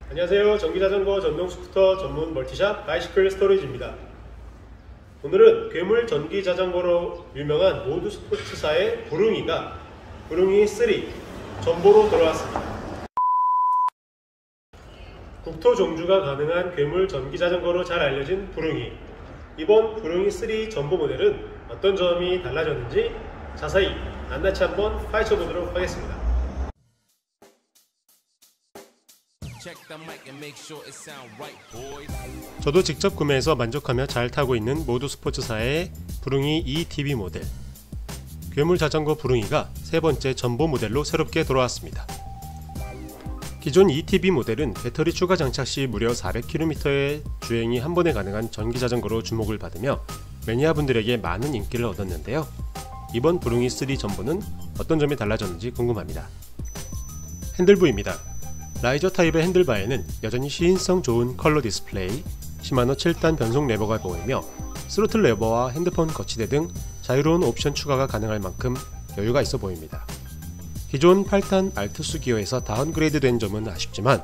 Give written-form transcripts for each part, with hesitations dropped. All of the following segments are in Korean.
안녕하세요. 전기자전거 전동 스쿠터 전문 멀티샵 바이시클 스토리지입니다. 오늘은 괴물 전기자전거로 유명한 모드 스포츠사의 부릉이가 부릉이 3 전보로 돌아왔습니다. 국토 종주가 가능한 괴물 전기자전거로 잘 알려진 부릉이. 이번 부릉이 3 전보 모델은 어떤 점이 달라졌는지 자세히 낱낱이 한번 파헤쳐보도록 하겠습니다. 저도 직접 구매해서 만족하며 잘 타고 있는 모드 스포츠사의 부릉이 ETB 모델. 괴물 자전거 부릉이가 세 번째 전보 모델로 새롭게 돌아왔습니다. 기존 ETB 모델은 배터리 추가 장착 시 무려 400km의 주행이 한 번에 가능한 전기 자전거로 주목을 받으며 매니아분들에게 많은 인기를 얻었는데요. 이번 부릉이 3 전보는 어떤 점이 달라졌는지 궁금합니다. 핸들부입니다. 라이저 타입의 핸들바에는 여전히 시인성 좋은 컬러 디스플레이, 시마노 7단 변속 레버가 보이며 스로틀 레버와 핸드폰 거치대 등 자유로운 옵션 추가가 가능할 만큼 여유가 있어 보입니다. 기존 8단 알투스 기어에서 다운그레이드 된 점은 아쉽지만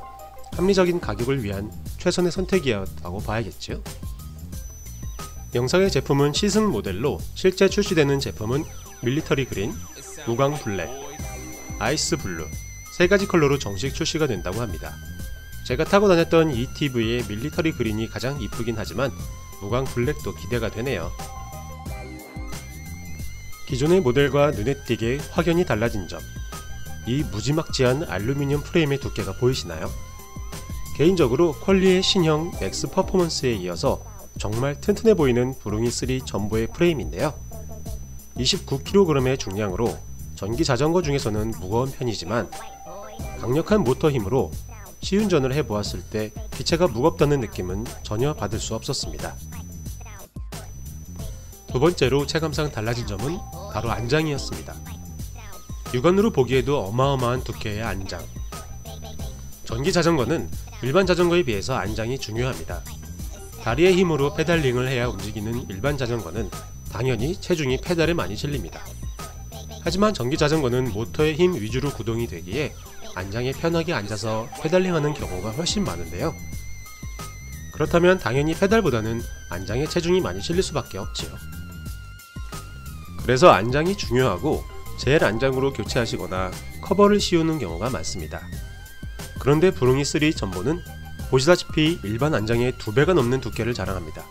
합리적인 가격을 위한 최선의 선택이었다고 봐야겠죠. 영상의 제품은 시승 모델로 실제 출시되는 제품은 밀리터리 그린, 무광 블랙, 아이스 블루 세 가지 컬러로 정식 출시가 된다고 합니다. 제가 타고 다녔던 ETV의 밀리터리 그린이 가장 이쁘긴 하지만 무광 블랙도 기대가 되네요. 기존의 모델과 눈에 띄게 확연히 달라진 점. 이 무지막지한 알루미늄 프레임의 두께가 보이시나요? 개인적으로 퀄리의 신형 맥스 퍼포먼스에 이어서 정말 튼튼해 보이는 부릉이 3 전보의 프레임인데요. 29kg의 중량으로 전기 자전거 중에서는 무거운 편이지만 강력한 모터 힘으로 시운전을 해보았을 때 기체가 무겁다는 느낌은 전혀 받을 수 없었습니다. 두 번째로 체감상 달라진 점은 바로 안장이었습니다. 육안으로 보기에도 어마어마한 두께의 안장. 전기 자전거는 일반 자전거에 비해서 안장이 중요합니다. 다리의 힘으로 페달링을 해야 움직이는 일반 자전거는 당연히 체중이 페달에 많이 실립니다. 하지만 전기 자전거는 모터의 힘 위주로 구동이 되기에 안장에 편하게 앉아서 페달링하는 경우가 훨씬 많은데요. 그렇다면 당연히 페달보다는 안장에 체중이 많이 실릴 수밖에 없지요. 그래서 안장이 중요하고 젤 안장으로 교체하시거나 커버를 씌우는 경우가 많습니다. 그런데 부릉이 3 전보는 보시다시피 일반 안장의 2배가 넘는 두께를 자랑합니다.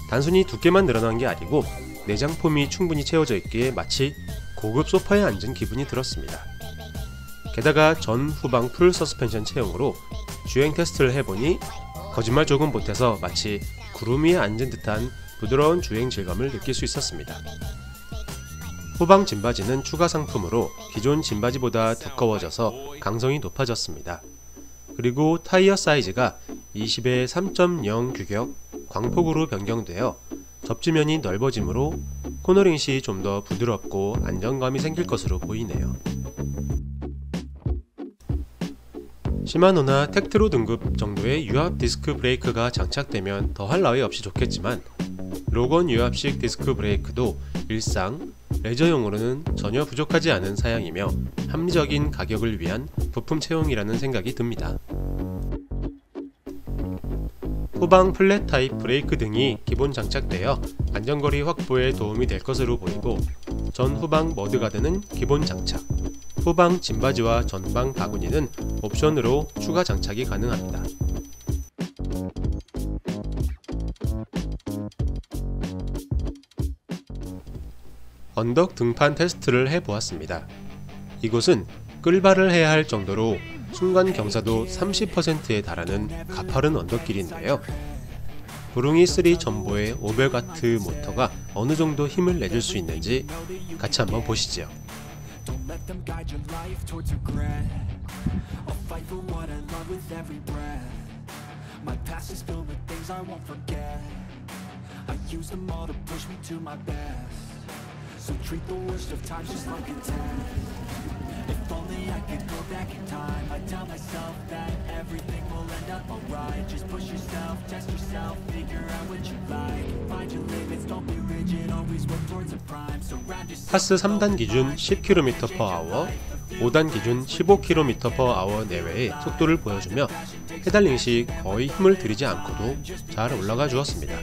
단순히 두께만 늘어난 게 아니고 내장 폼이 충분히 채워져 있기에 마치 고급 소파에 앉은 기분이 들었습니다. 게다가 전 후방 풀 서스펜션 체형으로 주행 테스트를 해보니 거짓말 조금 못해서 마치 구름 위에 앉은 듯한 부드러운 주행 질감을 느낄 수 있었습니다. 후방 짐바지는 추가 상품으로 기존 짐바지보다 두꺼워져서 강성이 높아졌습니다. 그리고 타이어 사이즈가 20에 3.0 규격 광폭으로 변경되어 접지면이 넓어지므로 코너링 시 좀 더 부드럽고 안정감이 생길 것으로 보이네요. 시마노나 텍트로 등급 정도의 유압 디스크 브레이크가 장착되면 더할 나위 없이 좋겠지만 로건 유압식 디스크 브레이크도 일상, 레저용으로는 전혀 부족하지 않은 사양이며 합리적인 가격을 위한 부품 채용이라는 생각이 듭니다. 후방 플랫 타입 브레이크 등이 기본 장착되어 안전거리 확보에 도움이 될 것으로 보이고 전 후방 머드가드는 기본 장착, 후방 짐바지와 전방 바구니는 옵션으로 추가 장착이 가능합니다. 언덕 등판 테스트를 해보았습니다. 이곳은 끌발을 해야 할 정도로 순간 경사도 30%에 달하는 가파른 언덕길인데요. 부릉이 3 전보의 500W 모터가 어느 정도 힘을 내줄 수 있는지 같이 한번 보시죠. So treat the worst of times just like a test. If only I could go back in time, I'd tell myself that everything will end up alright. Just push yourself, test yourself, figure out what you like. Find your limits, don't be rigid, always work towards a prime. Surround yourself. 파스 3단 기준 10km/h, 5단 기준 15km/h 내외의 속도를 보여주며 페달링 시 거의 힘을 들이지 않고도 잘 올라가 주었습니다.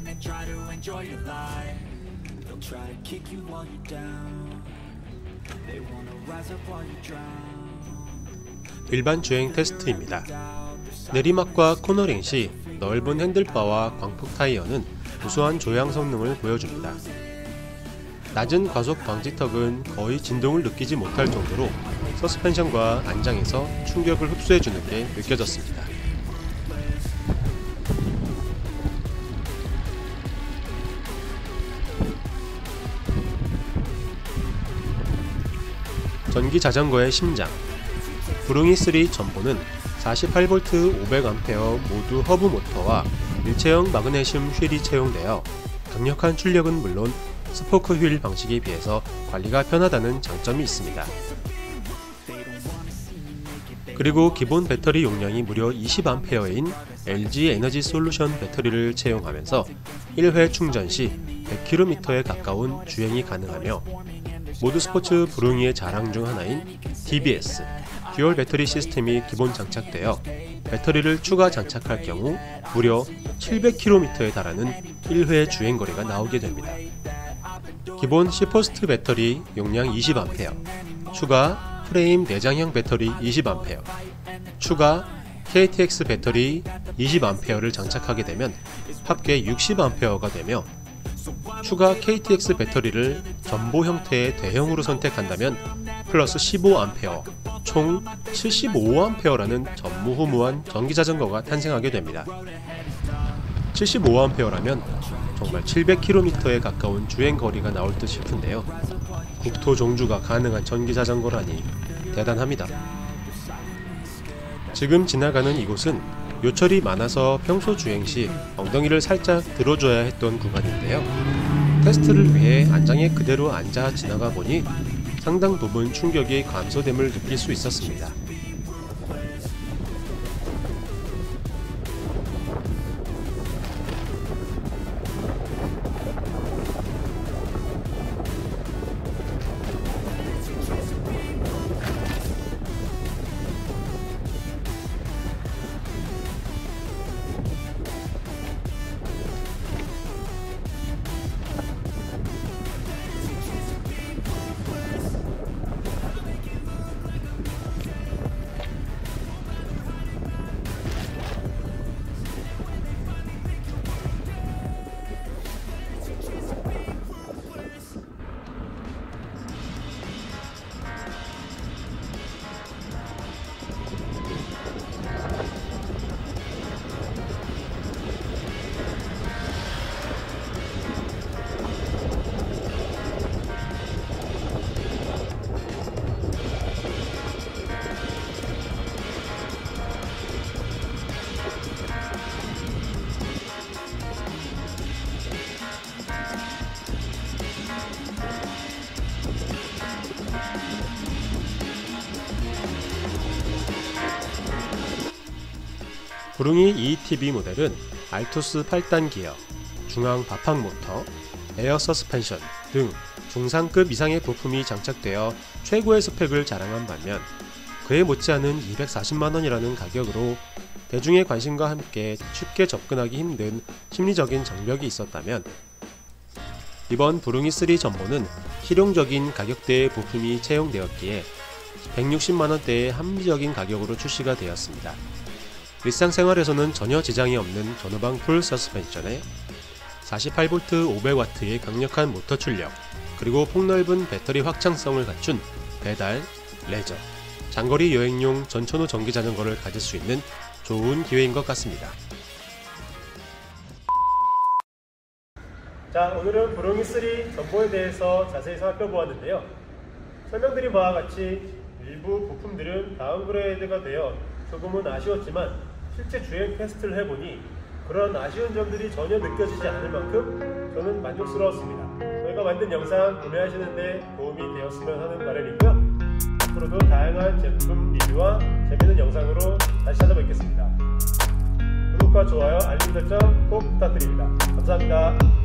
일반 주행 테스트입니다. 내리막과 코너링 시 넓은 핸들바와 광폭 타이어는 우수한 조향 성능을 보여줍니다. 낮은 과속 방지턱은 거의 진동을 느끼지 못할 정도로 서스펜션과 안장에서 충격을 흡수해주는 게 느껴졌습니다. 전기 자전거의 심장 부릉이 3 전보는 48V 500A 모두 허브 모터와 일체형 마그네슘 휠이 채용되어 강력한 출력은 물론 스포크 휠 방식에 비해서 관리가 편하다는 장점이 있습니다. 그리고 기본 배터리 용량이 무려 20A인 LG 에너지 솔루션 배터리를 채용하면서 1회 충전 시 100km에 가까운 주행이 가능하며 모드스포츠 부릉이의 자랑 중 하나인 DBS 듀얼 배터리 시스템이 기본 장착되어 배터리를 추가 장착할 경우 무려 700km에 달하는 1회 주행거리가 나오게 됩니다. 기본 C포스트 배터리 용량 20A, 추가 프레임 내장형 배터리 20A, 추가 KTX 배터리 20A를 장착하게 되면 합계 60A가 되며 추가 KTX 배터리를 전보 형태의 대형으로 선택한다면 플러스 15A, 총 75A라는 전무후무한 전기자전거가 탄생하게 됩니다. 75A라면 정말 700km에 가까운 주행거리가 나올 듯 싶은데요. 국토 종주가 가능한 전기자전거라니 대단합니다. 지금 지나가는 이곳은 요철이 많아서 평소 주행시 엉덩이를 살짝 들어줘야 했던 구간인데요. 테스트를 위해 안장에 그대로 앉아 지나가 보니 상당 부분 충격이 감소됨을 느낄 수 있었습니다. 부릉이 ETB 모델은 알투스 8단 기어, 중앙 바팍 모터, 에어 서스펜션 등 중상급 이상의 부품이 장착되어 최고의 스펙을 자랑한 반면 그에 못지않은 240만원이라는 가격으로 대중의 관심과 함께 쉽게 접근하기 힘든 심리적인 장벽이 있었다면 이번 부릉이 3 전보는 실용적인 가격대의 부품이 채용되었기에 160만원대의 합리적인 가격으로 출시가 되었습니다. 일상생활에서는 전혀 지장이 없는 전후방 풀 서스펜션에 48V 500W의 강력한 모터 출력, 그리고 폭넓은 배터리 확장성을 갖춘 배달, 레저, 장거리 여행용 전천후 전기자전거를 가질 수 있는 좋은 기회인 것 같습니다. 자, 오늘은 부릉이 3 전보에 대해서 자세히 살펴보았는데요. 설명드린 바와 같이 일부 부품들은 다운그레이드가 되어 조금은 아쉬웠지만 실제 주행 테스트를 해보니 그런 아쉬운 점들이 전혀 느껴지지 않을 만큼 저는 만족스러웠습니다. 저희가 만든 영상 구매하시는데 도움이 되었으면 하는 바람이고요. 앞으로도 다양한 제품 리뷰와 재미있는 영상으로 다시 찾아뵙겠습니다. 구독과 좋아요, 알림 설정 꼭 부탁드립니다. 감사합니다.